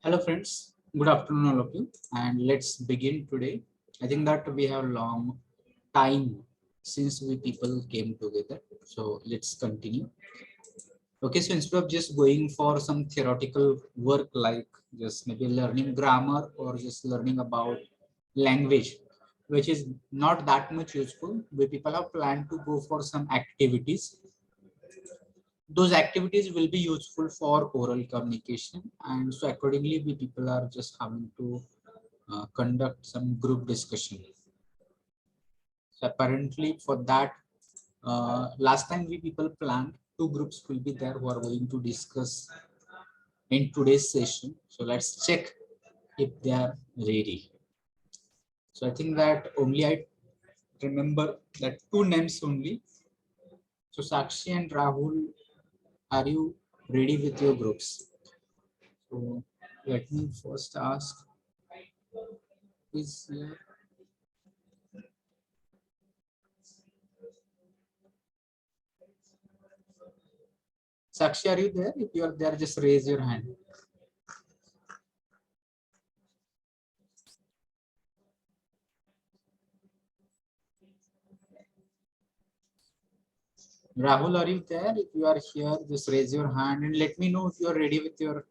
Hello friends, good afternoon all of you, and let's begin today. I think that we have long time since we people came together, so let's continue. Okay, so instead of just going for some theoretical work like just maybe learning grammar or just learning about language, which is not that much useful, we people have planned to go for some activities. Those activities will be useful for oral communication, and so accordingly we people are just having to conduct some group discussion. So apparently for that, last time we people planned two groups will be there who are going to discuss in today's session. So let's check if they are ready. So I think that only I remember that two names only. So Sakshi and Rahul, are you ready with your groups? So let me first ask, is Sakshi, are you there? If you are there, just raise your hand. Rahul, are you there? If you are here, just raise your hand and let me know if you are ready with your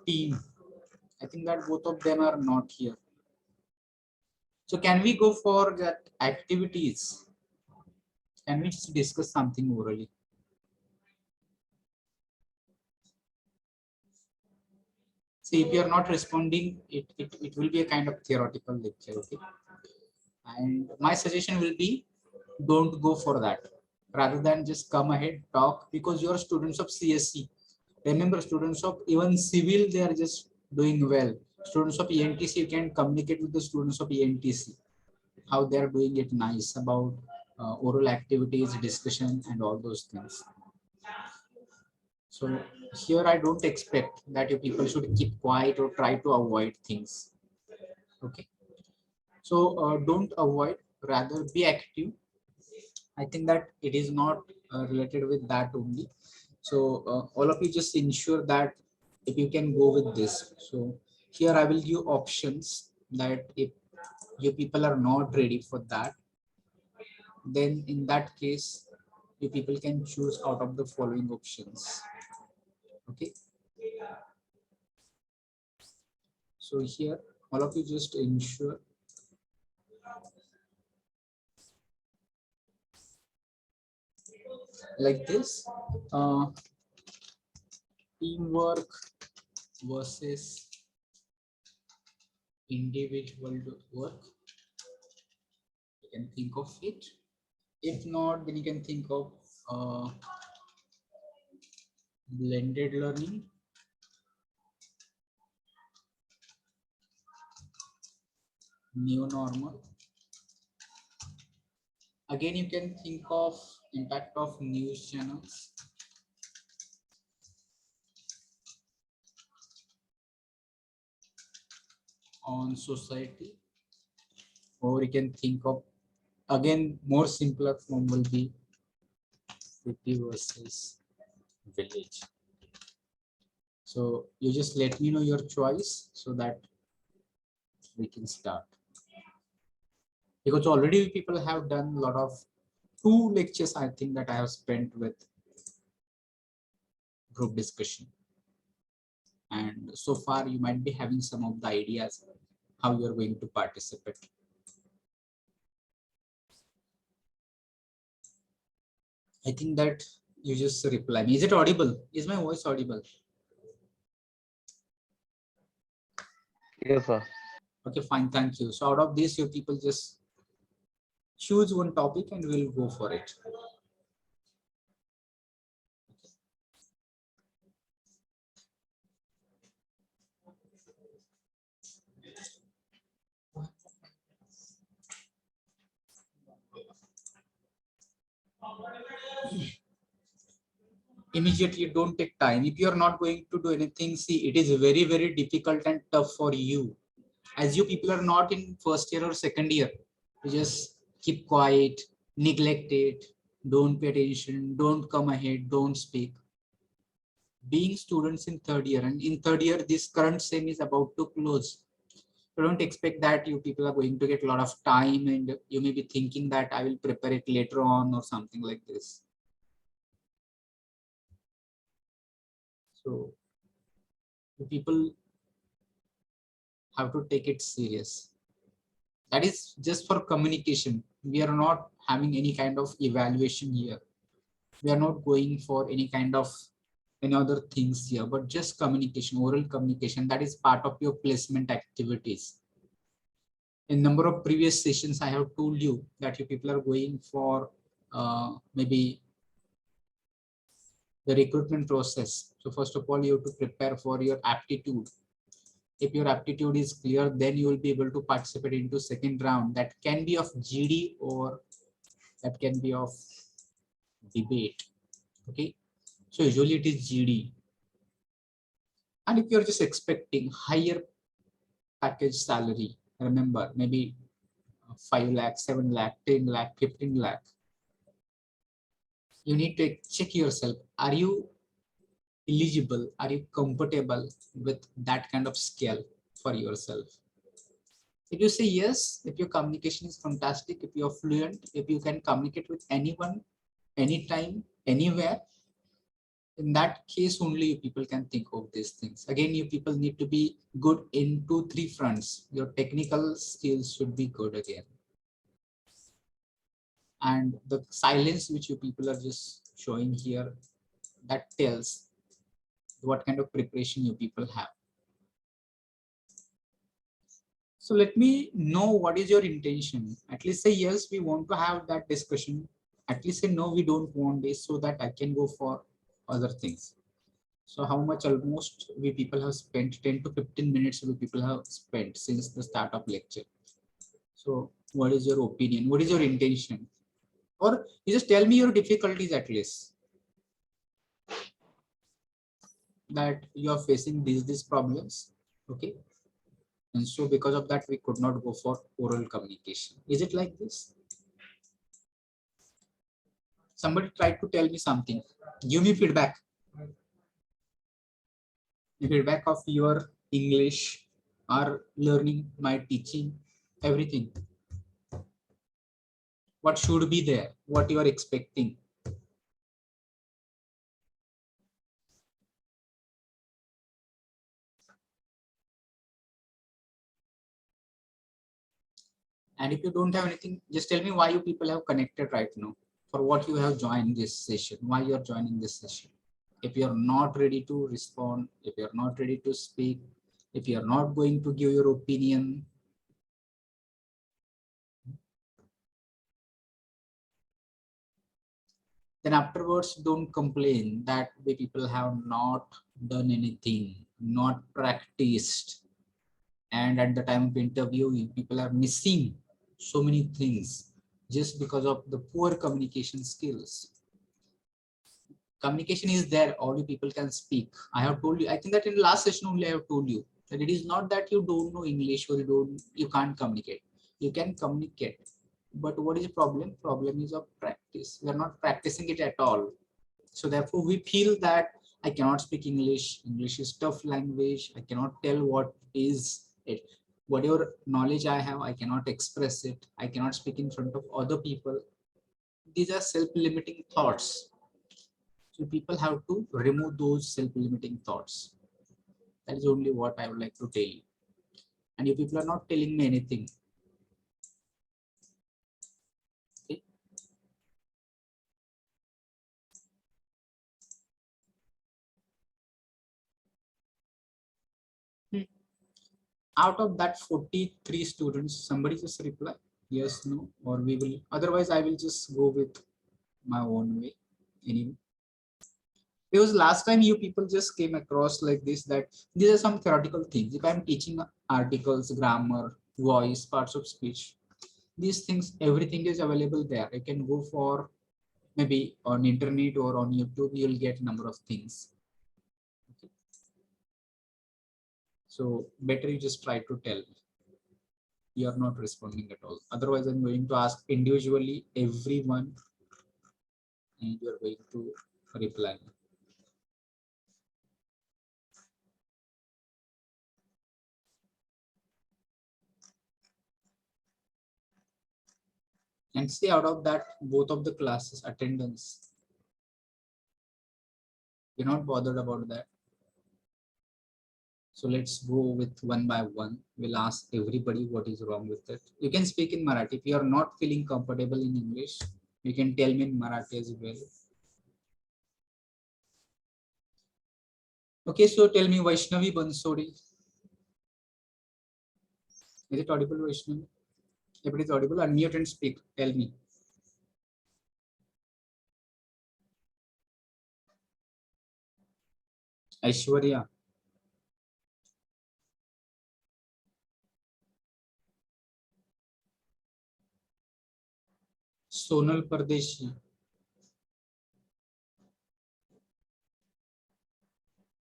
team. I think that both of them are not here. So can we go for that activities? Can we just discuss something orally? See, if you are not responding, it will be a kind of theoretical lecture, okay? And my suggestion will be don't go for that. Rather than just come ahead, talk, because you are students of CSC. Remember, students of even civil, they are just doing well. Students of ENTC, you can communicate with the students of ENTC, how they are doing it nice about oral activities, discussion, and all those things. So here I don't expect that you people should keep quiet or try to avoid things. Okay. So don't avoid, rather be active. I think that it is not related with that only. So all of you just ensure that if you can go with this. So here I will give options that if you people are not ready for that, then in that case, you people can choose out of the following options. Okay. So here, all of you just ensure like this, uh, teamwork versus individual work. You can think of it. If not, then you can think of uh, blended learning, new normal. Again, you can think of impact of news channels, on society, or you can think of again more simpler form will be city versus village. So you just let me know your choice so that we can start. Because already people have done a lot of two lectures, I think that I have spent with group discussion. And so far you might be having some of the ideas how you are going to participate. I think that you just reply me. Is it audible? Is my voice audible? Yes, sir. Okay, fine. Thank you. So out of this, you people just choose one topic and we'll go for it. Immediately, don't take time. If you're not going to do anything, see, it is very, very difficult and tough for you. As you people are not in first year or second year, you just keep quiet, neglect it, don't pay attention, don't come ahead, don't speak. being students in third year, and in third year, this current sem is about to close. So don't expect that you people are going to get a lot of time and you may be thinking that I will prepare it later on or something like this. So you people have to take it serious. That is just for communication. We are not having any kind of evaluation here. We are not going for any kind of any other things here, but just communication, oral communication. That is part of your placement activities. In number of previous sessions, I have told you that you people are going for maybe the recruitment process. So first of all, you have to prepare for your aptitude. If your aptitude is clear, then you will be able to participate into second round. That can be of GD or that can be of debate. Okay, so usually it is GD. And if you're just expecting higher package salary, remember maybe 5 lakh, 7 lakh, 10 lakh, 15 lakh, you need to check yourself. Are you eligible? Are you comfortable with that kind of scale for yourself? If you say yes, if your communication is fantastic, if you're fluent, if you can communicate with anyone, anytime, anywhere, in that case only you people can think of these things. Again, you people need to be good in 2-3 fronts. Your technical skills should be good again. And the silence which you people are just showing here, that tells what kind of preparation you people have. So let me know what is your intention. At least say yes, we want to have that discussion. At least say no, we don't want this, so that I can go for other things. So how much almost we people have spent? 10 to 15 minutes we people have spent since the start of lecture. So what is your opinion? What is your intention? Or you just tell me your difficulties at least. That you are facing these problems. Okay. And so because of that, we could not go for oral communication. Is it like this? Somebody tried to tell me something. Give me feedback. Feedback of your English or learning, my teaching, everything. What should be there? What you are expecting? And if you don't have anything, just tell me why you people have connected right now. For what you have joined this session, why you are joining this session. If you are not ready to respond, if you are not ready to speak, if you are not going to give your opinion, then afterwards don't complain that the people have not done anything, not practiced. And at the time of interview, people are missing so many things just because of the poor communication skills. Communication is there, all you people can speak. I have told you, I think that in the last session only I have told you that it is not that you don't know English or you can't communicate. You can communicate. But what is the problem? Problem is of practice. We are not practicing it at all. So therefore we feel that I cannot speak English. English is tough language. I cannot tell what is it. Whatever knowledge I have, I cannot express it. I cannot speak in front of other people. These are self-limiting thoughts. So people have to remove those self-limiting thoughts. That is only what I would like to tell you. And you people are not telling me anything. Okay? Out of that 43 students, somebody just reply yes, no, or we will. Otherwise, I will just go with my own way. Anyway. Because last time you people just came across like this, that these are some theoretical things. If I'm teaching articles, grammar, voice, parts of speech, these things, everything is available there. I can go for maybe on internet or on YouTube, you'll get number of things. Okay. So better you just try to tell me. You are not responding at all. Otherwise, I'm going to ask individually everyone and you are going to reply. And see, out of that, both of the classes attendance, you're not bothered about that. So let's go with one by one. We'll ask everybody what is wrong with it. You can speak in Marathi. If you are not feeling comfortable in English, you can tell me in Marathi as well. Okay, so tell me, Vaishnavi Bansodi. Is it audible, Vaishnavi? If it is audible, unmute and speak. Tell me. Aishwarya. Sonal Pardeshi.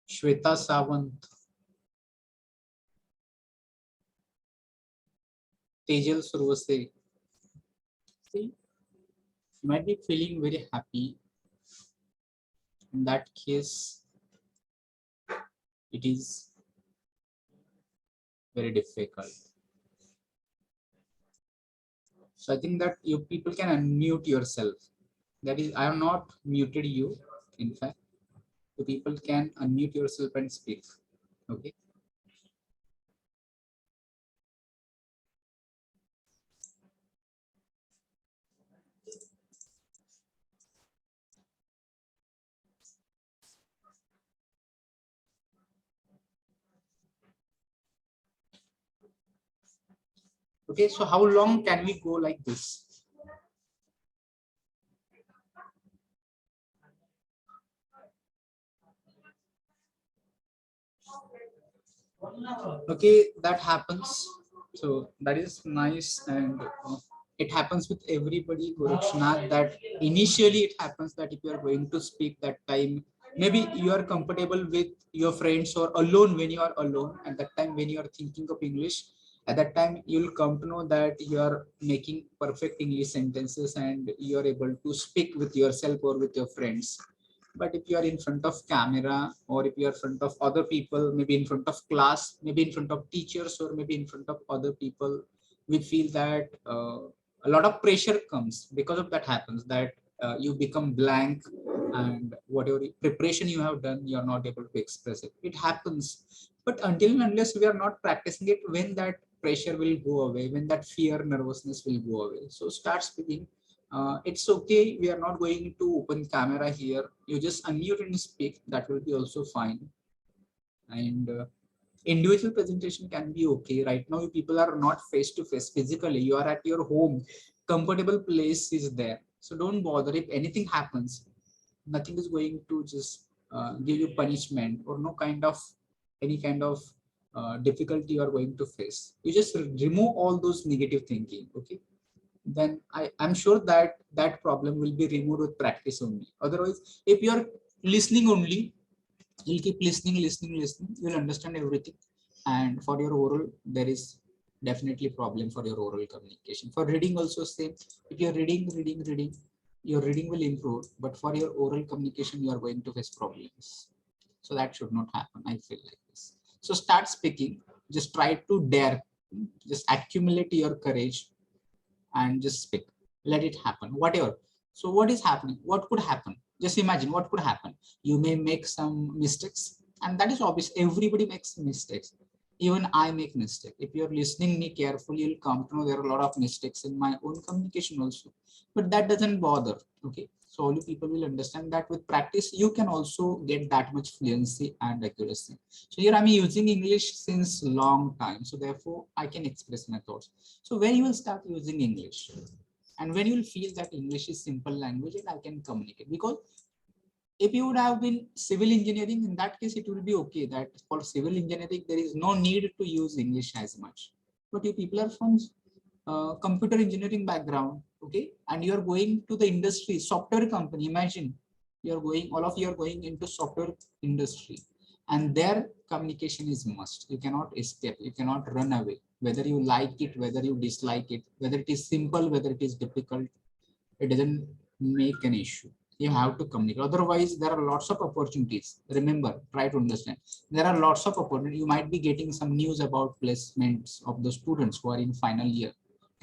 Shweta Sawant. Tejal Survase. See, you might be feeling very happy. In that case, it is very difficult. So I think that you people can unmute yourself. That is, I have not muted you. In fact, the people can unmute yourself and speak. Okay. Okay. So how long can we go like this? Okay, that happens. So that is nice, and it happens with everybody, Gorakshnath, that initially it happens that if you are going to speak that time, maybe you are comfortable with your friends or alone. When you are alone at that time, when you are thinking of English, at that time you'll come to know that you are making perfect English sentences and you are able to speak with yourself or with your friends. But if you are in front of camera, or if you are in front of other people, maybe in front of class, maybe in front of teachers, or maybe in front of other people, we feel that a lot of pressure comes. Because of that happens that you become blank, and whatever preparation you have done, you are not able to express it. It happens. But until and unless we are not practicing it, when that pressure will go away, when that fear, nervousness will go away. So start speaking. It's okay. We are not going to open camera here. You just unmute and speak. That will be also fine. And individual presentation can be okay. Right now, people are not face to face physically. You are at your home. Comfortable place is there. So don't bother. If anything happens, nothing is going to just give you punishment or no kind of any kind of difficulty you are going to face. You just remove all those negative thinking. Okay, then I'm sure that that problem will be removed with practice only. Otherwise, if you are listening only, you'll keep listening, you'll understand everything. And for your oral, there is definitely problem for your oral communication. For reading also same. If you're reading, your reading will improve. But for your oral communication, you are going to face problems. So that should not happen. I feel like this. So start speaking. Just try to dare. Just accumulate your courage and just speak. Let it happen, whatever. So what is happening? What could happen? Just imagine what could happen. You may make some mistakes, and that is obvious. Everybody makes mistakes. Even I make mistake. If you're listening me carefully, you'll come to know there are a lot of mistakes in my own communication also. But that doesn't bother. Okay. So all you people will understand that with practice, you can also get that much fluency and accuracy. So here I'm using English since long time. So therefore I can express my thoughts. So when you will start using English, and when you will feel that English is simple language and I can communicate. Because if you would have been civil engineering, in that case, it will be okay that for civil engineering, there is no need to use English as much. But you people are from computer engineering background, okay, and you're going to the industry, software company. Imagine you're going, all of you are going into software industry, and their communication is must. You cannot escape, you cannot run away, whether you like it, whether you dislike it, whether it is simple, whether it is difficult. It doesn't make an issue. You have to communicate. Otherwise, there are lots of opportunities. Remember, try to understand. There are lots of opportunities. You might be getting some news about placements of the students who are in final year.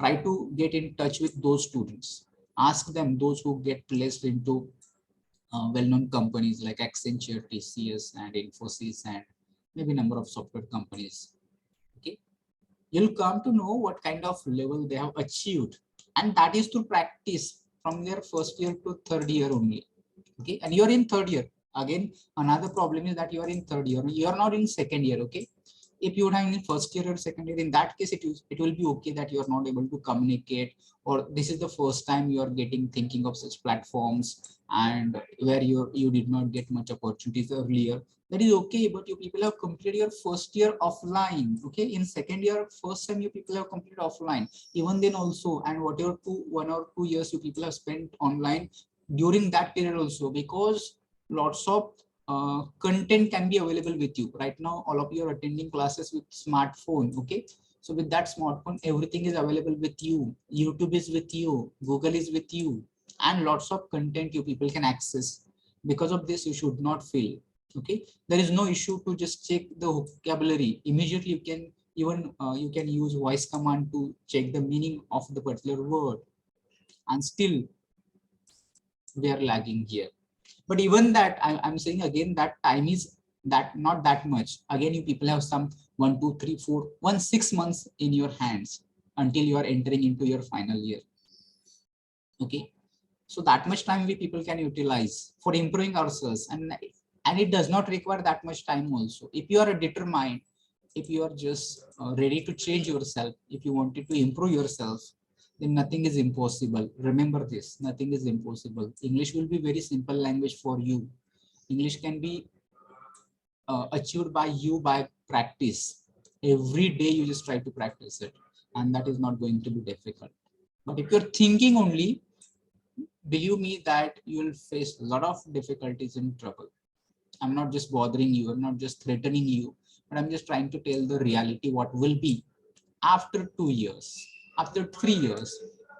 try to get in touch with those students. Ask them, those who get placed into well-known companies like Accenture, TCS, and Infosys, and maybe number of software companies. Okay, you'll come to know what kind of level they have achieved, and that is through practice from their first year to third year only. Okay, and you're in third year. Again, another problem is that you are in third year, you are not in second year. Okay, if you would have in first year or second year, in that case it will be okay that you are not able to communicate, or this is the first time you are getting thinking of such platforms, and where you did not get much opportunities earlier. That is okay, but you people have completed your first year offline. Okay, in second year, first time you people have completed offline, even then also, and whatever 1 or 2 years you people have spent online during that period also, because lots of content can be available with you. Right now all of you are attending classes with smartphone. Okay, so with that smartphone, everything is available with you. YouTube is with you, Google is with you, and lots of content you people can access. Because of this, you should not feel. Okay, there is no issue to just check the vocabulary immediately. You can even you can use voice command to check the meaning of the particular word, and still we are lagging here. But even that, I'm saying again, that time is that not that much. Again, you people have some 6 months in your hands until you are entering into your final year. Okay, so that much time we people can utilize for improving ourselves, and it does not require that much time also. If you are determined, if you are just ready to change yourself, if you wanted to improve yourself, then nothing is impossible. Remember this, nothing is impossible. English will be very simple language for you. English can be achieved by you by practice. Every day you just try to practice it, and that is not going to be difficult. But if you're thinking only, believe me that you will face a lot of difficulties and trouble. I'm not just bothering you, I'm not just threatening you, but I'm just trying to tell the reality what will be after 2 years, after 3 years.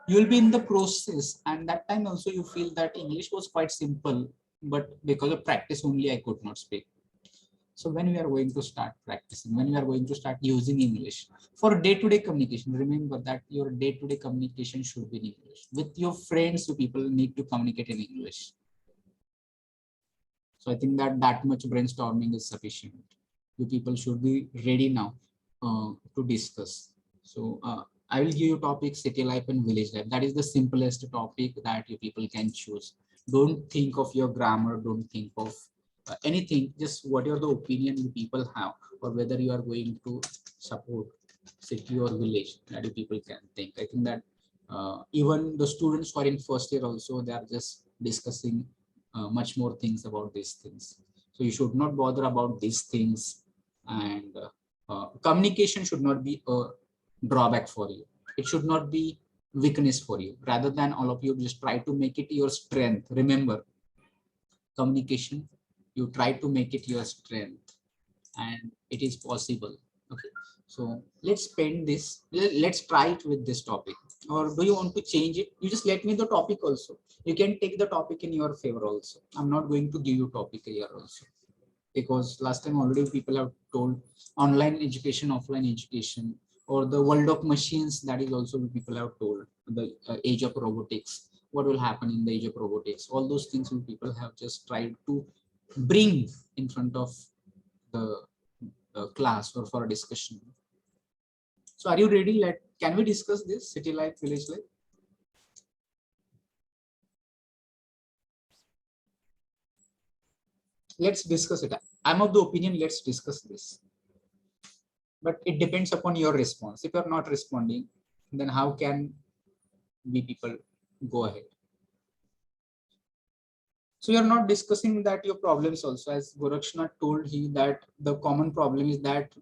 You will be in the process, and that time also you feel that English was quite simple, but because of practice only I could not speak. So when we are going to start practicing, when we are going to start using English for day-to-day communication, remember that your day-to-day communication should be in English. With your friends, you people need to communicate in English. So I think that much brainstorming is sufficient. You people should be ready now to discuss. So I will give you topic city life and village life. That is the simplest topic that you people can choose. Don't think of your grammar. Don't think of anything. Just whatever the opinion you people have, or whether you are going to support city or village, that you people can think. I think that even the students who are in first year also, they are just discussing much more things about these things. So you should not bother about these things, and communication should not be a drawback for you. It should not be weakness for you. Rather than all of you just try to make it your strength. Remember, communication, you try to make it your strength, and it is possible. Okay, so let's spend this, let's try it with this topic. Or do you want to change it? You just let me the topic also. You can take the topic in your favor also. I'm not going to give you topic here also, because last time already people have told online education, offline education, or the world of machines. That is also people have told the age of robotics. What will happen in the age of robotics? All those things people have just tried to bring in front of the class or for a discussion. So are you ready? Can we discuss this city life, village life? Let's discuss it. I'm of the opinion, let's discuss this. But it depends upon your response. If you're not responding, then how can we people go ahead? So you're not discussing that your problems also, as Gorakshnath told he that the common problem is that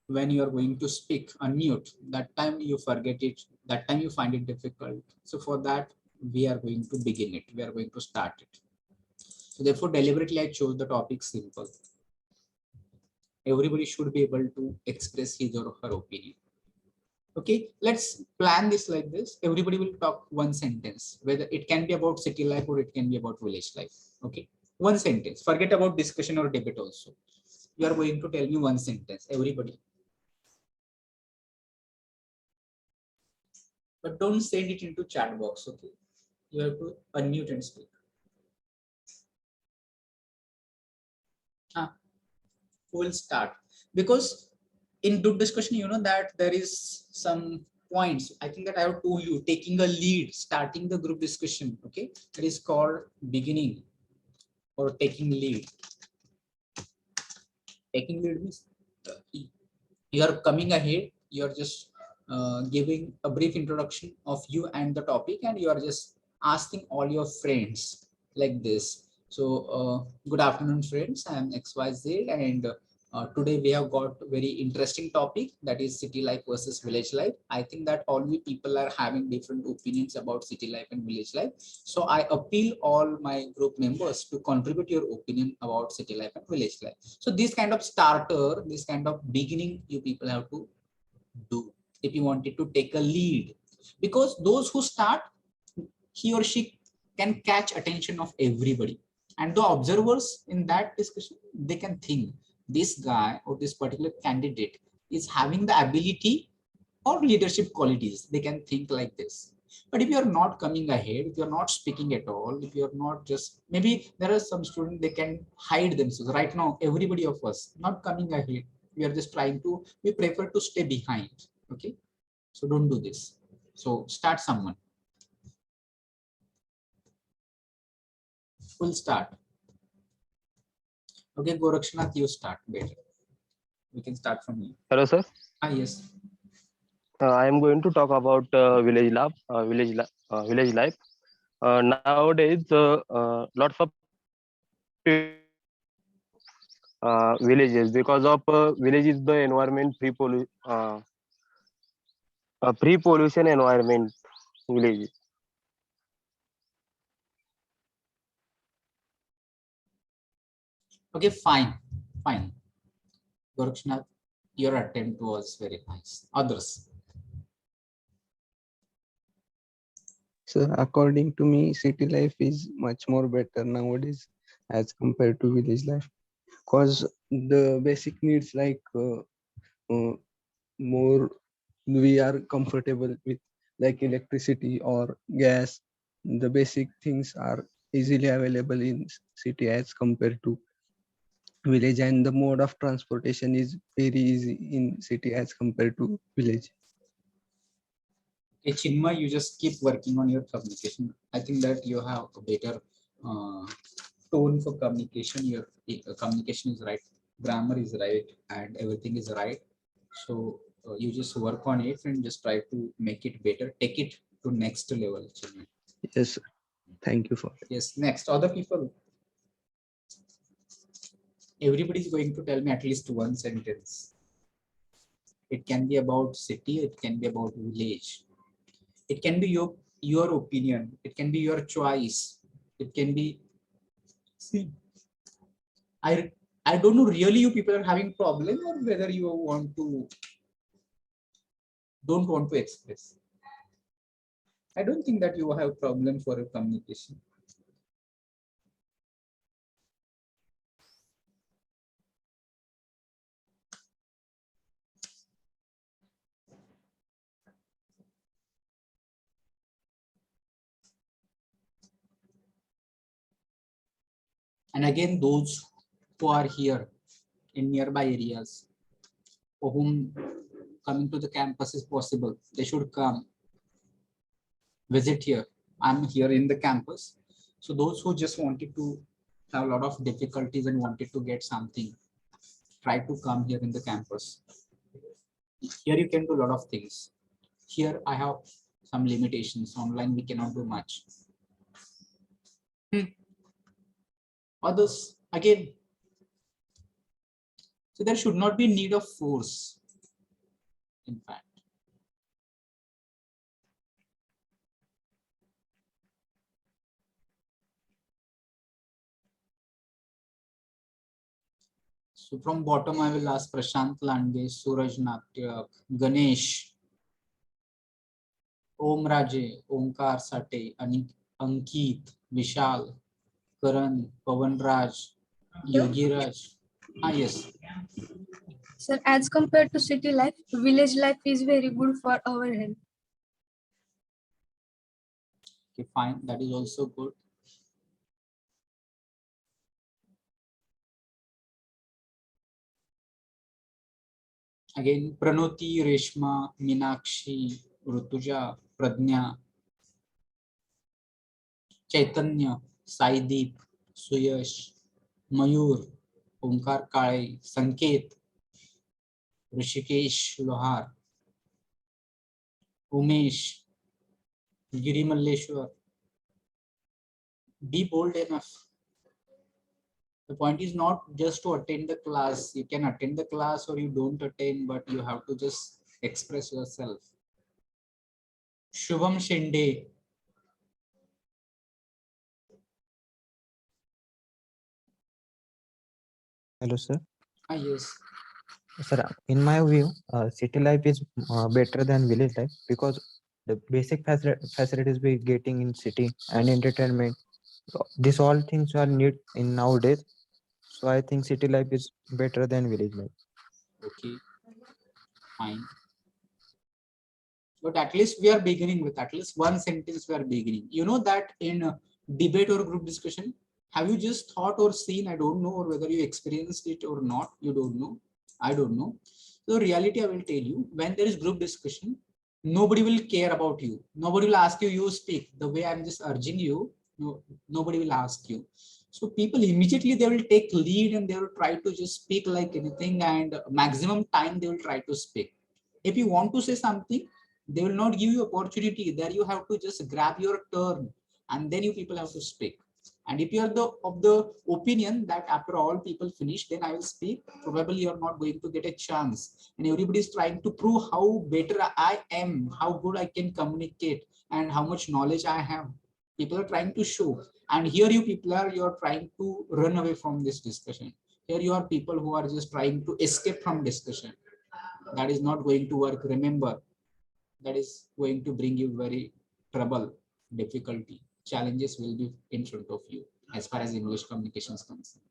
when you are going to speak unmute, that time you forget it, that time you find it difficult. So for that, we are going to begin it, we are going to start it. So therefore deliberately I chose the topic simple. Everybody should be able to express his or her opinion. Okay, let's plan this like this. Everybody will talk one sentence, whether it can be about city life or it can be about village life. Okay, one sentence. Forget about discussion or debate also. You are going to tell me one sentence, everybody. but don't send it into chat box. Okay, you have to unmute and speak. Who will start? Because in group discussion, you know that there is some points. I think that I have told you, taking a lead, starting the group discussion. Okay, it is called beginning or taking lead. Taking lead means you are coming ahead. You are just giving a brief introduction of you and the topic, and you are just asking all your friends like this. So, good afternoon, friends. I am XYZ, and today we have got very interesting topic, that is city life versus village life. I think that all we people are having different opinions about city life and village life. So I appeal all my group members to contribute your opinion about city life and village life. So this kind of starter, this kind of beginning, you people have to do if you wanted to take a lead, because those who start, he or she can catch attention of everybody, and the observers in that discussion, they can think this guy or this particular candidate is having the ability or leadership qualities. They can think like this. But if you're not coming ahead, if you're not speaking at all, if you're not just, maybe there are some students, they can hide themselves. Right now, everybody of us not coming ahead, we are just trying to, we prefer to stay behind. Okay, so don't do this. So start someone. We'll start. Okay, Gorakshnath, you start better. We can start from you. Hello, sir. Yes. I am going to talk about village life. Nowadays, lots of villages, because of village is the environment pre-pollution environment village. Okay, fine. Gorakshnath, your attempt was very nice. Others. So according to me, city life is much more better nowadays as compared to village life, because the basic needs like more we are comfortable with, like electricity or gas. The basic things are easily available in city as compared to village, and the mode of transportation is very easy in city as compared to village. Okay, Chinmay, you just keep working on your communication. I think that you have a better tone for communication. Your communication is right, grammar is right, and everything is right. So you just work on it and just try to make it better. Take it to next level, Chinmay. Yes, thank you for it. Yes, next. Other people. Everybody is going to tell me at least one sentence. It can be about city, it can be about village. It can be your opinion, it can be your choice, it can be, see, I don't know really you people are having problem or whether you don't want to express. I don't think that you have problem for a communication. And again, those who are here in nearby areas, for whom coming to the campus is possible, they should come visit here. I'm here in the campus. So those who just wanted to have a lot of difficulties and wanted to get something, try to come here in the campus. Here you can do a lot of things. Here I have some limitations. Online we cannot do much. Others, again, so there should not be need of force, in fact. So from bottom, I will ask Prashant Lande, Suraj Natyak, Ganesh, Om Raje, Omkar Sate, Ankit, Vishal, Karan, Pavan Raj, Yogi Raj. Yes. Sir, as compared to city life, village life is very good for our health. Okay, fine. That is also good. Again, Pranoti, Reshma, Meenakshi, Rutuja, Pradnya, Chaitanya, Saideep, Suyash, Mayur, Omkar Kale, Sanket, Rishikesh Lohar, Umesh, Giri Malleshwar. Be bold enough. The point is not just to attend the class. You can attend the class or you don't attend, but you have to just express yourself. Shubham Shinde. Hello, sir. Yes. Sir, in my view, city life is better than village life because the basic facilities we getting in city and entertainment, these all things are need in nowadays. So I think city life is better than village life. Okay, fine. But at least we are beginning with at least one sentence we are beginning. You know that in debate or group discussion, have you just thought or seen, I don't know, or whether you experienced it or not, you don't know. I don't know. So reality, I will tell you, when there is group discussion, nobody will care about you. Nobody will ask you, you speak. The way I'm just urging you, no, nobody will ask you. So people immediately, they will take lead and they will try to just speak like anything, and maximum time they will try to speak. If you want to say something, they will not give you opportunity. There you have to just grab your turn, and then you people have to speak. And if you are of the opinion that after all people finish, then I will speak, probably you are not going to get a chance. And everybody is trying to prove how better I am, how good I can communicate, and how much knowledge I have. People are trying to show, and here you are trying to run away from this discussion. Here you are people who are just trying to escape from discussion. That is not going to work. Remember, that is going to bring you very trouble, difficulty, challenges will be in front of you as far as English communication is concerned.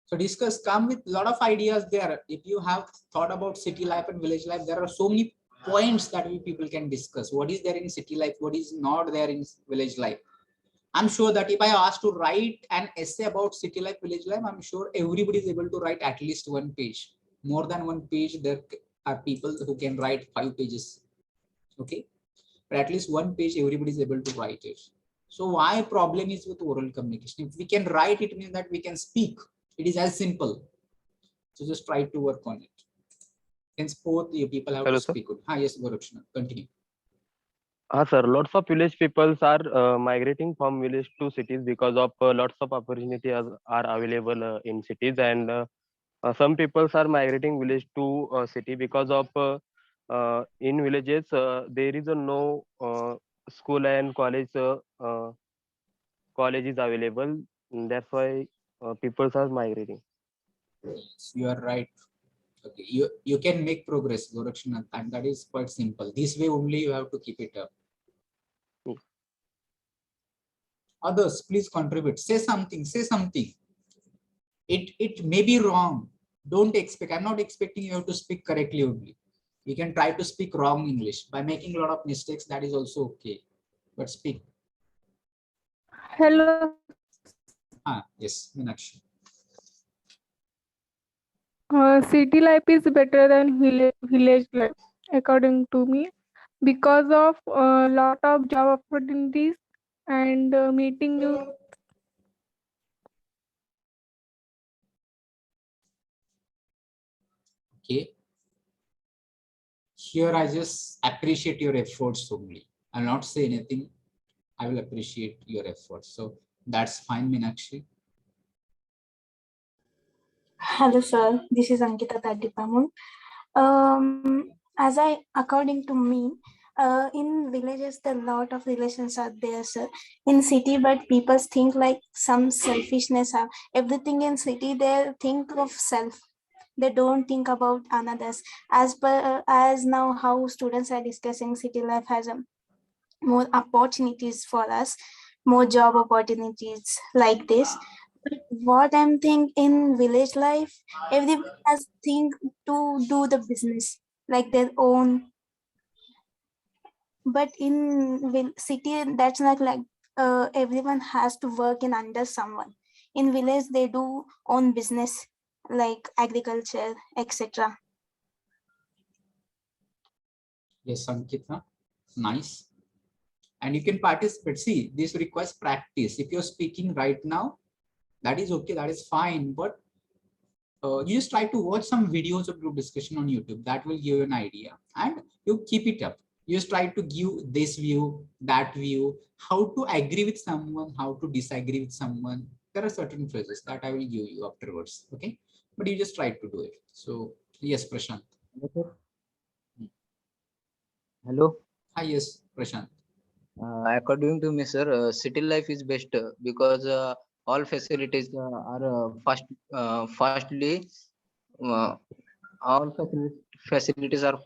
So discuss, come with a lot of ideas there. If you have thought about city life and village life, there are so many points that we people can discuss. What is there in city life? What is not there in village life? I'm sure that if I ask to write an essay about city life, village life, I'm sure everybody is able to write at least one page. More than one page, there are people who can write 5 pages. Okay, but at least one page everybody is able to write it. So why problem is with oral communication? If we can write, it means that we can speak. It is as simple. So just try to work on it. Hence both you people have Hello, to sir. speak. Yes, Gorakshana, continue. Sir, lots of village peoples are migrating from village to cities because of lots of opportunities are available in cities, and some peoples are migrating village to city because of in villages there is a no school and college is available. That's why peoples are migrating. Yes, you are right. Okay, you can make progress, Gorakshana, and that is quite simple. This way only you have to keep it up. Mm. Others, please contribute. Say something. Say something. It may be wrong. Don't expect. I'm not expecting you have to speak correctly only. You can try to speak wrong English by making a lot of mistakes. That is also okay. But speak. Hello. Yes, Meenakshi. City life is better than village life, according to me, because of a lot of job opportunities and meeting new. Okay. Here I just appreciate your efforts only. I'll not say anything. I will appreciate your efforts. So that's fine, Meenakshi. Hello, sir. This is Ankita Tadipamun. According to me, in villages, a lot of relations are there, sir. In city, but people think like some selfishness. Everything in city, they think of self. They don't think about others. As now, how students are discussing, city life has more opportunities for us, more job opportunities like this. But what I'm thinking in village life, everyone has think to do the business like their own. But in city, that's not like everyone has to work in under someone. In village, they do own business like agriculture, etc. Yes, Ankita, nice. And you can participate. See, this requires practice. If you're speaking right now, that is okay, that is fine. But you just try to watch some videos of group discussion on YouTube. That will give you an idea, and you keep it up. You just try to give this view, that view, how to agree with someone, how to disagree with someone. There are certain phrases that I will give you afterwards. Okay, but you just try to do it. So yes, Prashant. Hello, sir. Hello. Hi, yes, Prashant. According to me, sir, city life is best because all facilities are fastly. Uh, all facilities are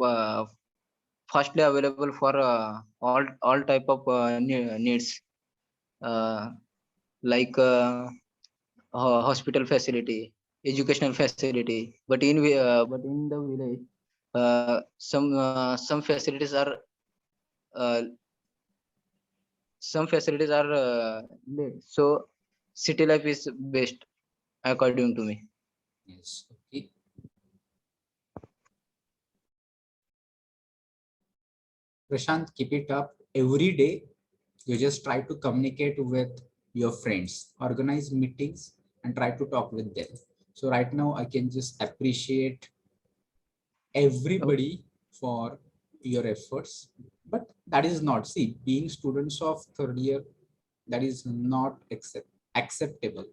fastly available for all type of needs, uh, like hospital facility, educational facility. But in the village, some facilities are uh, late. So city life is best according to me. Yes. Okay. Prashant, keep it up every day. You just try to communicate with your friends, organize meetings, and try to talk with them. So right now, I can just appreciate everybody for your efforts, but that is not, see, being students of third year, that is not acceptable,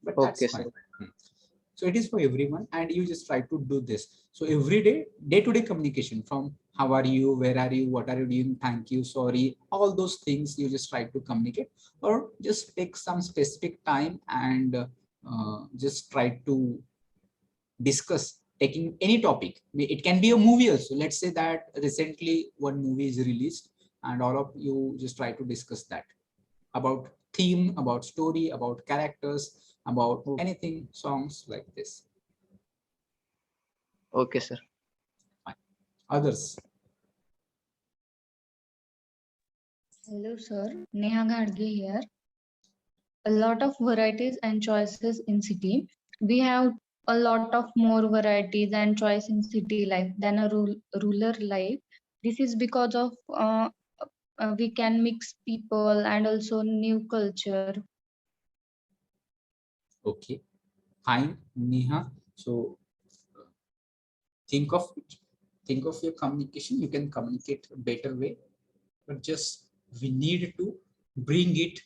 but that's Okay, sir. fine. So it is for everyone, and you just try to do this. So every day-to-day communication, from how are you, where are you, what are you doing, thank you, sorry, all those things you just try to communicate, or just take some specific time and just try to discuss taking any topic. It can be a movie also. Let's say that recently one movie is released, and all of you just try to discuss that about theme, about story, about characters, about anything, songs like this. Okay, sir. Others. Hello, sir. Neha Gadge here. A lot of varieties and choices in city. We have a lot of more varieties and choice in city life than a rural life. This is because of we can mix people and also new culture. Okay, fine, Neha. So think of it. Think of your communication. You can communicate a better way, but just we need to bring it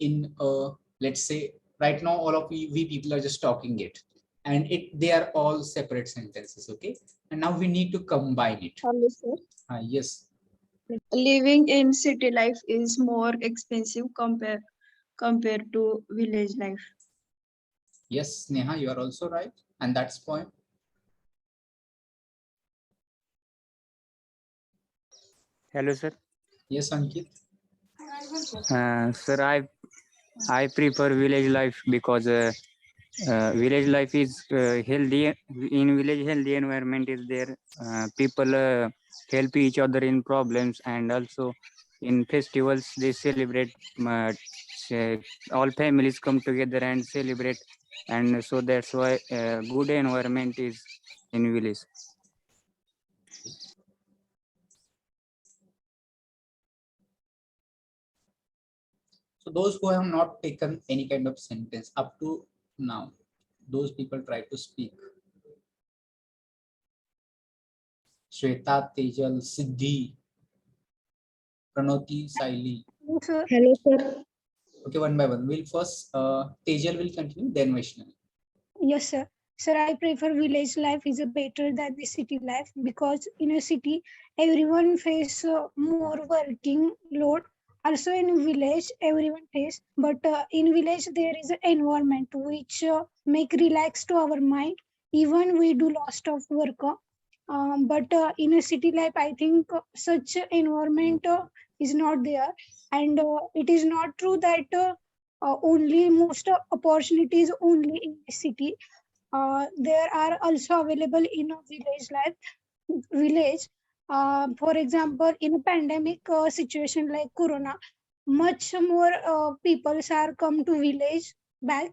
in a, let's say right now all of we people are just talking it, and they are all separate sentences. Okay, and now we need to combine it. Hello, sir. Yes. Living in city life is more expensive compared to village life. Yes, Neha, you are also right, and that's point. Hello, sir. Yes, Ankit. Sir, I prefer village life because village life is healthy. In village, healthy environment is there. People help each other in problems, and also in festivals they celebrate. Say, all families come together and celebrate, and so that's why good environment is in village. So those who have not taken any kind of sentence up to now, those people try to speak. Shweta, Tejal, Siddhi, Pranoti, Saili. Hello, sir. Okay, one by one. We'll first, Tejal will continue, then Vaishnavi. Yes, sir. Sir, I prefer village life is better than the city life because in a city, everyone face more working load. Also in village, everyone face, but in village there is an environment which make relax to our mind. Even we do lots of work, but in a city life, I think such environment is not there, and it is not true that. Only most opportunities only in the city. There are also available in a village life. Village, For example, in a pandemic situation like Corona, much more people are come to village back,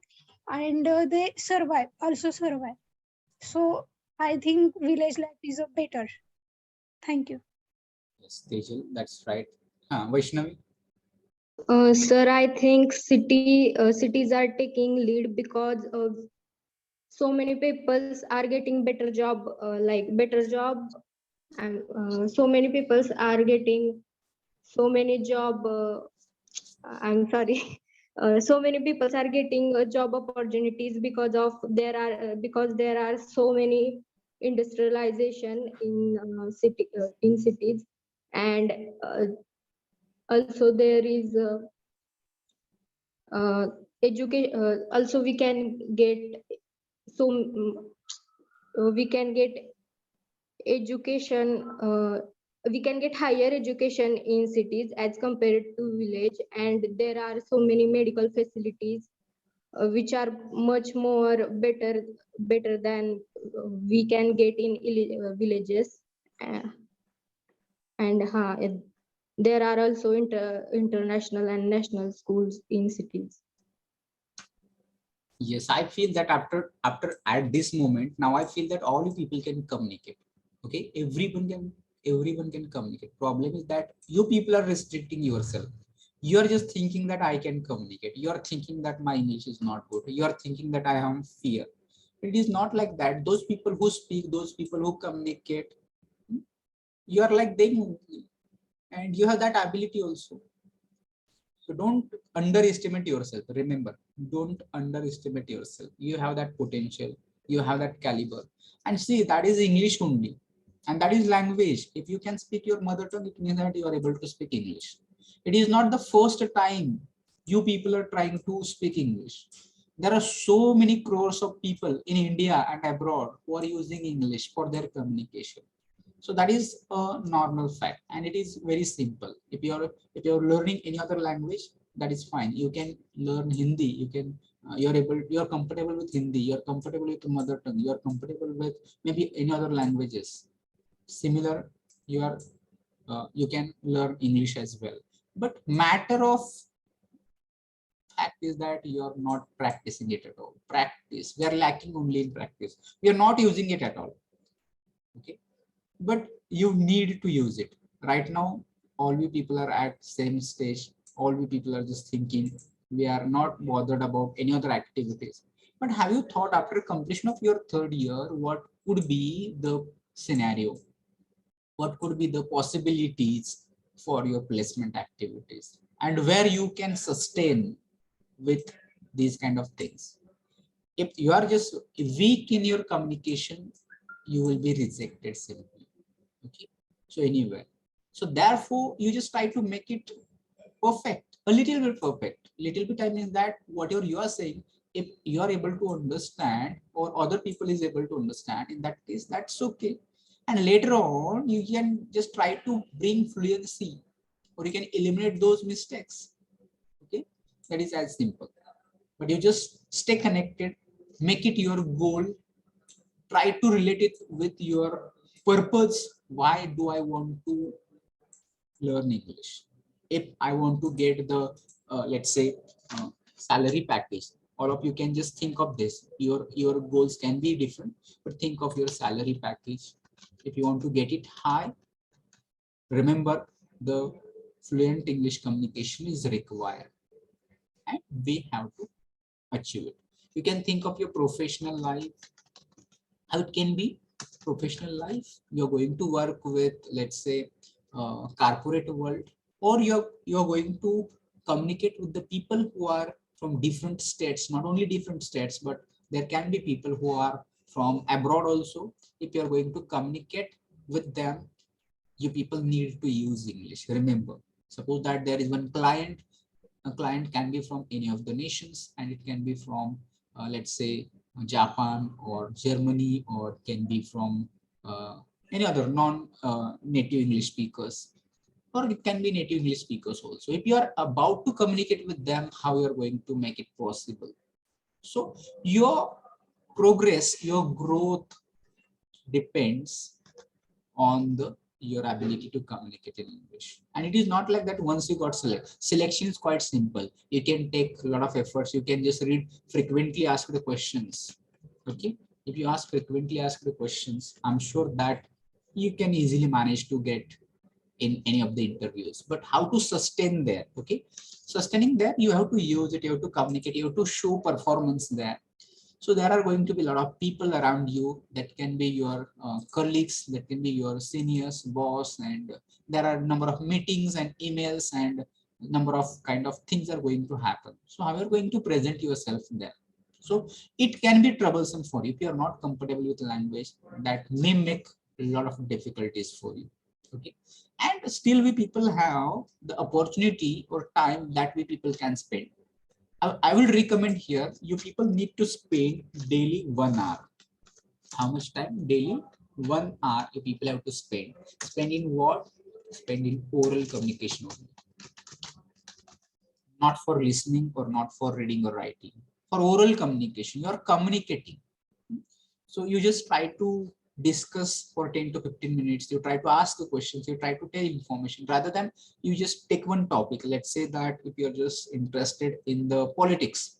and they also survive. So I think village life is a better. Thank you. Yes, Tejal, that's right. Vaishnavi? Sir, I think cities are taking lead because so many people are getting better job, and so many people are getting so many job. I'm sorry. So many people are getting job opportunities because there are so many industrialization in cities, and uh, also there is education. Also we can get so we can get education. We can get higher education in cities as compared to village, and there are so many medical facilities which are much more better than we can get in villages. Uh, and there are also international and national schools in cities. Yes, I feel that after at this moment, now I feel that all people can communicate. Okay, everyone can communicate. Problem is that you people are restricting yourself. You are just thinking that I can communicate. You are thinking that my English is not good. You are thinking that I have fear. It is not like that. Those people who speak, those people who communicate, you are like them only, and you have that ability also. So don't underestimate yourself. Remember, don't underestimate yourself. You have that potential, you have that caliber. And see, that is English only, and that is language. If you can speak your mother tongue, it means that you are able to speak English. It is not the first time you people are trying to speak English. There are so many crores of people in India and abroad who are using English for their communication. So that is a normal fact, and it is very simple. If you're learning any other language, that is fine. You can learn Hindi. You're comfortable with Hindi. You're comfortable with mother tongue. You're comfortable with maybe any other languages. Similar, you can learn English as well. But matter of fact is that you're not practicing it at all. Practice. We are lacking only in practice. We are not using it at all. Okay, but you need to use it. Right now, all we people are at same stage. All we people are just thinking, we are not bothered about any other activities. But have you thought, after completion of your third year, what could be the scenario? What could be the possibilities for your placement activities, and where you can sustain with these kind of things? If you are just weak in your communication, you will be rejected simply. Okay, so anyway, so therefore you just try to make it perfect, a little bit perfect. Little bit, I mean that whatever you are saying, if you are able to understand, or other people is able to understand, in that case, that's okay. And later on, you can just try to bring fluency, or you can eliminate those mistakes. Okay, that is as simple. But you just stay connected, make it your goal, try to relate it with your purpose. Why do I want to learn English? If I want to get the let's say salary package, all of you can just think of this. Your goals can be different, but think of your salary package. If you want to get it high, remember, the fluent English communication is required, and we have to achieve it. You can think of your professional life. How it can be? Professional life, you're going to work with, let's say, corporate world, or you're going to communicate with the people who are from different states. Not only different states, but there can be people who are from abroad also. If you're going to communicate with them, you people need to use English. Remember, suppose that there is one client. A client can be from any of the nations, and it can be from let's say Japan or Germany, or can be from any other non-native English speakers, or it can be native English speakers also. If you are about to communicate with them, how you are going to make it possible? So your progress, your growth depends on your ability to communicate in English. And it is not like that once you got selection is quite simple. You can take a lot of efforts. You can just read frequently asked the questions. Okay. If you ask frequently asked the questions, I'm sure that you can easily manage to get in any of the interviews. But how to sustain there? Okay. Sustaining there, you have to use it, you have to communicate, you have to show performance there. So there are going to be a lot of people around you that can be your colleagues, that can be your seniors, boss, and there are a number of meetings and emails and number of kind of things are going to happen. So how are you going to present yourself there? So it can be troublesome for you if you are not comfortable with language. That may make a lot of difficulties for you. Okay, and still we people have the opportunity or time that we people can spend. I will recommend here, you people need to spend daily 1 hour. How much time? Daily 1 hour you people have to spend. Spend in what? Spend in oral communication only. Not for listening or not for reading or writing. For oral communication, you are communicating. So you just try to discuss for 10 to 15 minutes. You try to ask the questions, you try to tell information rather than you just take one topic. Let's say that if you're just interested in the politics,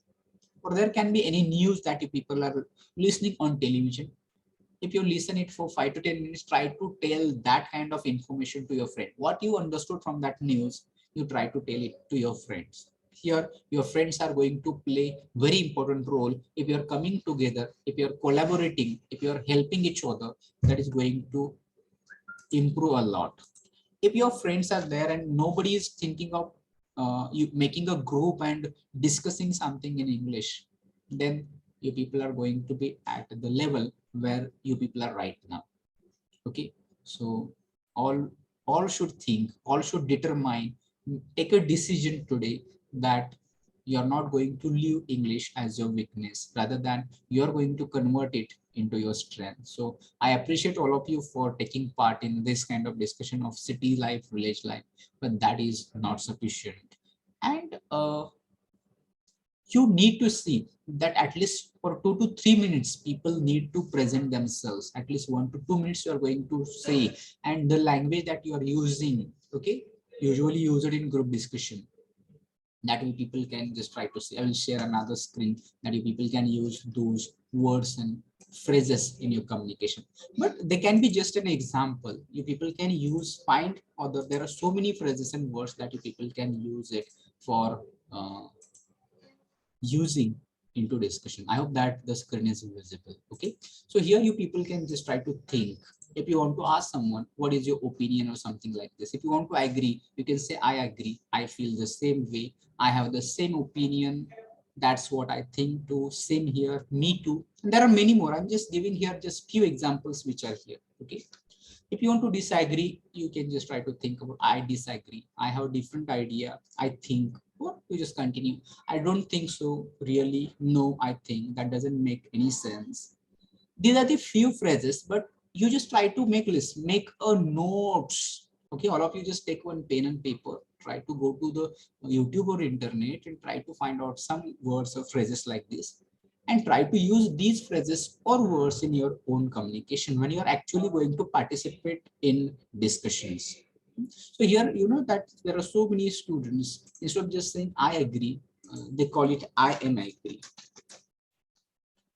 or there can be any news that you people are listening on television. If you listen it for 5 to 10 minutes, try to tell that kind of information to your friend. What you understood from that news, you try to tell it to your friends. Here, your friends are going to play very important role. If you're coming together, if you're collaborating, if you're helping each other, that is going to improve a lot. If your friends are there and nobody is thinking of you making a group and discussing something in English, then you people are going to be at the level where you people are right now. Okay, so all should think, all should determine, take a decision today that you're not going to leave English as your weakness, rather than you're going to convert it into your strength. So I appreciate all of you for taking part in this kind of discussion of city life, village life, but that is not sufficient. And you need to see that at least for 2 to 3 minutes, people need to present themselves. At least 1 to 2 minutes you are going to say, and the language that you are using, okay, usually use it in group discussion. That you people can just try to see. I will share another screen that you people can use those words and phrases in your communication. But they can be just an example. You people can use, find other, there are so many phrases and words that you people can use it for using into discussion. I hope that the screen is visible. Okay, so here you people can just try to think. If you want to ask someone what is your opinion or something like this, if you want to agree, you can say I agree, I feel the same way, I have the same opinion, that's what I think too, same here, me too. And there are many more. I'm just giving here just few examples which are here. Okay, if you want to disagree, you can just try to think about I disagree, I have a different idea, I think, or you just continue. I don't think so, really, no, I think. That doesn't make any sense. These are the few phrases, but you just try to make list, make a notes. Okay, all of you just take one pen and paper, try to go to the YouTube or internet and try to find out some words or phrases like this, and try to use these phrases or words in your own communication when you are actually going to participate in discussions. So here, you know that there are so many students, instead of just saying I agree, they call it I am agree.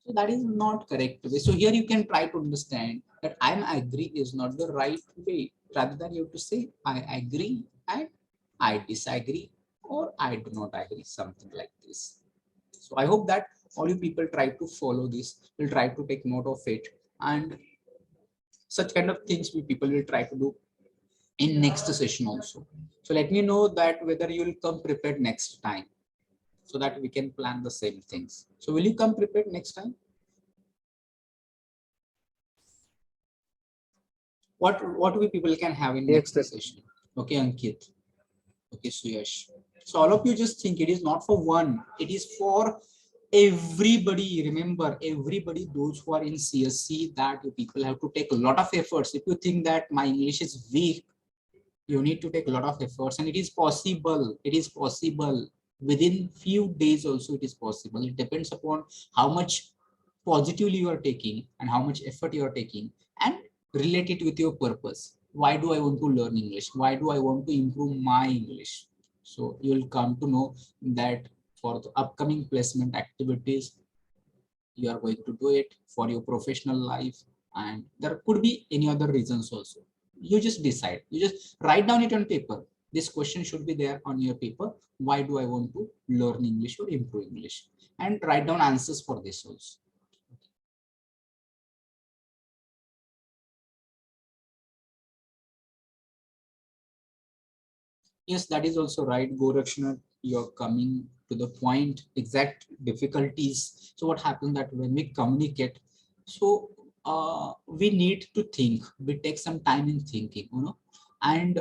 So that is not correct way. So here you can try to understand that I am agree is not the right way. Rather than you have to say I agree and I disagree, or I do not agree, something like this. So I hope that all you people try to follow this, will try to take note of it, and such kind of things we people will try to do in next session also. So let me know that whether you will come prepared next time, so that we can plan the same things. So will you come prepared next time? What we people can have in next session? Okay, Ankit. Okay, Suyash. So all of you just think it is not for one, it is for everybody. Remember, everybody, those who are in CSC, that you people have to take a lot of efforts. If you think that my English is weak, you need to take a lot of efforts, and it is possible. It is possible within few days also. It is possible. It depends upon how much positively you are taking and how much effort you are taking, and relate it with your purpose. why do I want to learn English? Why do I want to improve my English? So you will come to know that for the upcoming placement activities, you are going to do it for your professional life, and there could be any other reasons also. You just decide, you just write down it on paper. This question should be there on your paper. Why do I want to learn English or improve English? And write down answers for this also. Yes, that is also right, Gorakshnath. You're coming to the point, exact difficulties. So what happens that when we communicate, so we need to think, we take some time in thinking, and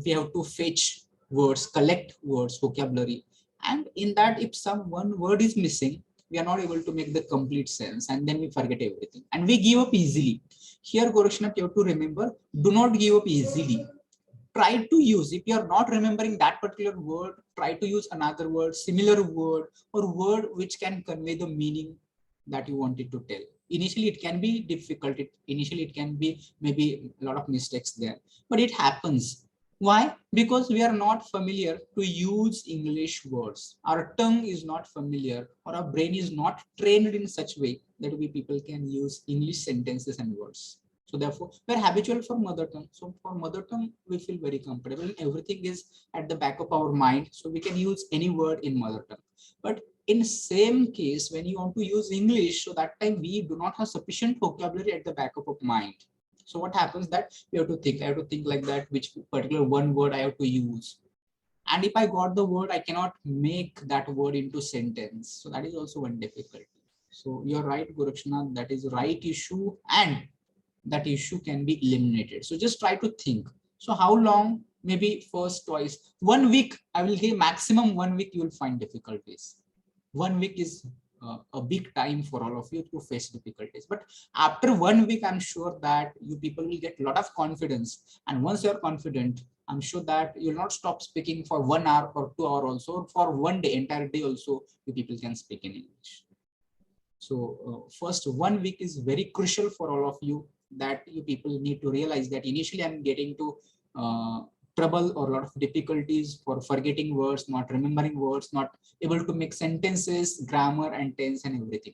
we have to fetch words, collect words, vocabulary. And in that, if some one word is missing, we are not able to make the complete sense, and then we forget everything and we give up easily. Here, Gorakshnath, you have to remember, do not give up easily. Try to use, if you are not remembering that particular word, try to use another word, similar word, or word which can convey the meaning that you wanted to tell. Initially it can be difficult, initially it can be maybe a lot of mistakes there, but it happens. Why? Because we are not familiar to use English words. Our tongue is not familiar, or our brain is not trained in such way that we people can use English sentences and words. So therefore, we're habitual for mother tongue. So for mother tongue, we feel very comfortable. Everything is at the back of our mind. So we can use any word in mother tongue. But in same case, when you want to use English, so that time we do not have sufficient vocabulary at the back of our mind. So what happens that we have to think, I have to think like that, which particular one word I have to use. And if I got the word, I cannot make that word into sentence. So that is also one difficulty. So you're right, Gorakshnath, that is right issue, and that issue can be eliminated. So just try to think. So how long? Maybe first, twice, 1 week. I will give maximum 1 week. You will find difficulties. 1 week is a big time for all of you to face difficulties. But after 1 week, I'm sure that you people will get a lot of confidence. And once you're confident, I'm sure that you'll not stop speaking for 1 hour or 2 hours also, or for 1 day, entire day also, you people can speak in English. So first 1 week is very crucial for all of you, that you people need to realize that initially I'm getting to trouble or a lot of difficulties for forgetting words, not remembering words, not able to make sentences, grammar and tense and everything.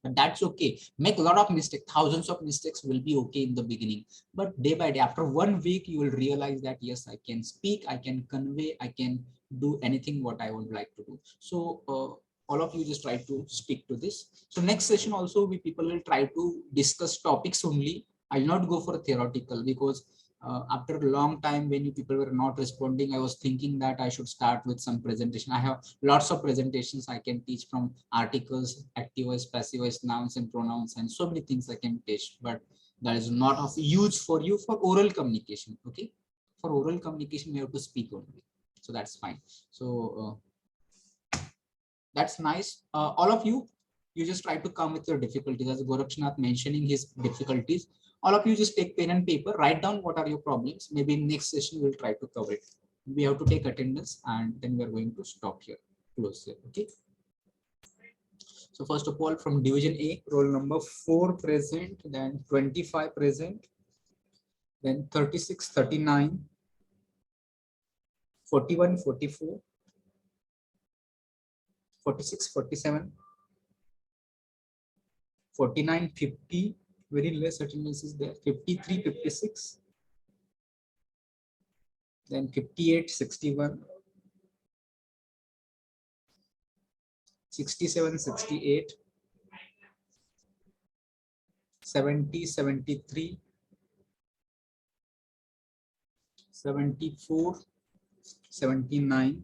But that's okay. Make a lot of mistakes, thousands of mistakes will be okay in the beginning. But day by day, after 1 week, you will realize that yes, I can speak, I can convey, I can do anything what I would like to do. So all of you just try to stick to this. So next session also, we people will try to discuss topics only. I'll not go for theoretical, because after a long time when you people were not responding, I was thinking that I should start with some presentation. I have lots of presentations I can teach, from articles, active voice, passive voice, nouns and pronouns, and so many things I can teach, but that is not of use for you for oral communication. Okay, for oral communication you have to speak only, so that's fine. So that's nice. All of you just try to come with your difficulties, as Gorakshnath mentioning his difficulties. All of you just take pen and paper, write down what are your problems. Maybe in next session we'll try to cover it. We have to take attendance, and then we're going to stop here, close here. Okay. So first of all, from division A, roll number 4 present, then 25 present, then 36, 39, 41, 44, 46, 47, 49, 50, very less attendance is there, 53, 56, then 58, 61, 67, 68, 70, 73, 74, 79.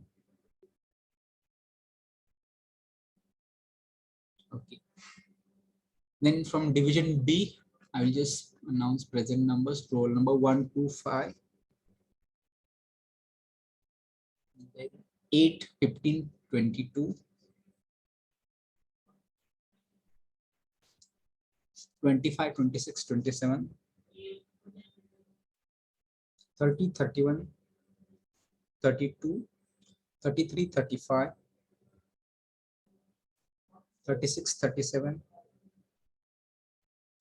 Okay. Then from division B, I will just announce present numbers. Roll number 1, 2, 5, 8, 15, 22, 25, 26, 27, 30, 31, 32, 33, 35, 36, 37,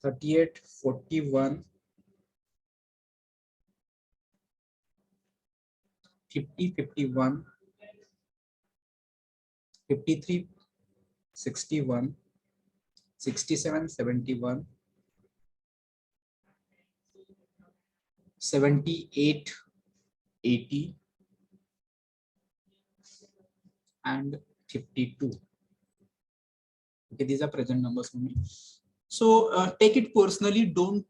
38, 41, 50, 51, 53, 61, 67, 71, 78, 80, and 52. Okay, these are present numbers for me. So take it personally, don't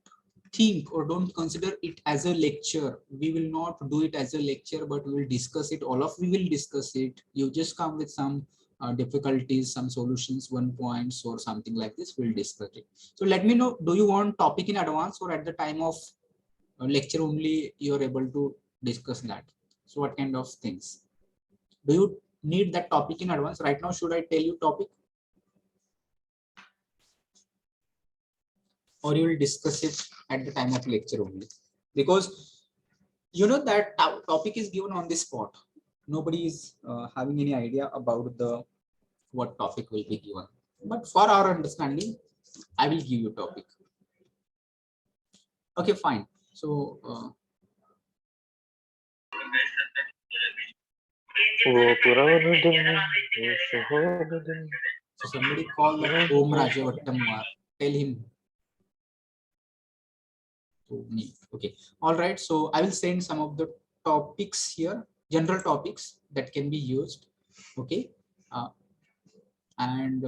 think or don't consider it as a lecture. We will not do it as a lecture, but we will discuss it. We will discuss it. You just come with some difficulties, some solutions, 1 points or something like this. We'll discuss it. So let me know, do you want topic in advance or at the time of lecture only you're able to discuss that? So what kind of things? Do you need that topic in advance? Right now, should I tell you topic? Or you will discuss it at the time of lecture only? Because you know that topic is given on the spot. Nobody is having any idea about what topic will be given. But for our understanding, I will give you topic. Okay, fine. So so somebody call Om Rajavattamwar. Tell him to me. Okay. All right. So I will send some of the topics here, general topics that can be used. Okay. And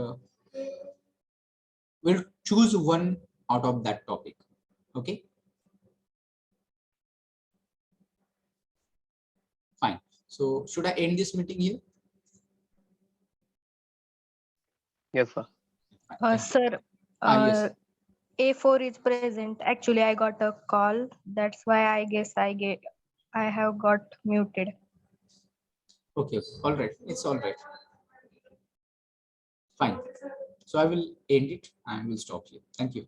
we'll choose one out of that topic. Okay. Fine. So should I end this meeting here? Yes, sir. Sir, Yes. A4 is present. Actually, I got a call. That's why I guess I have got muted. Okay. All right. It's all right. Fine. So I will end it and we'll stop here. Thank you.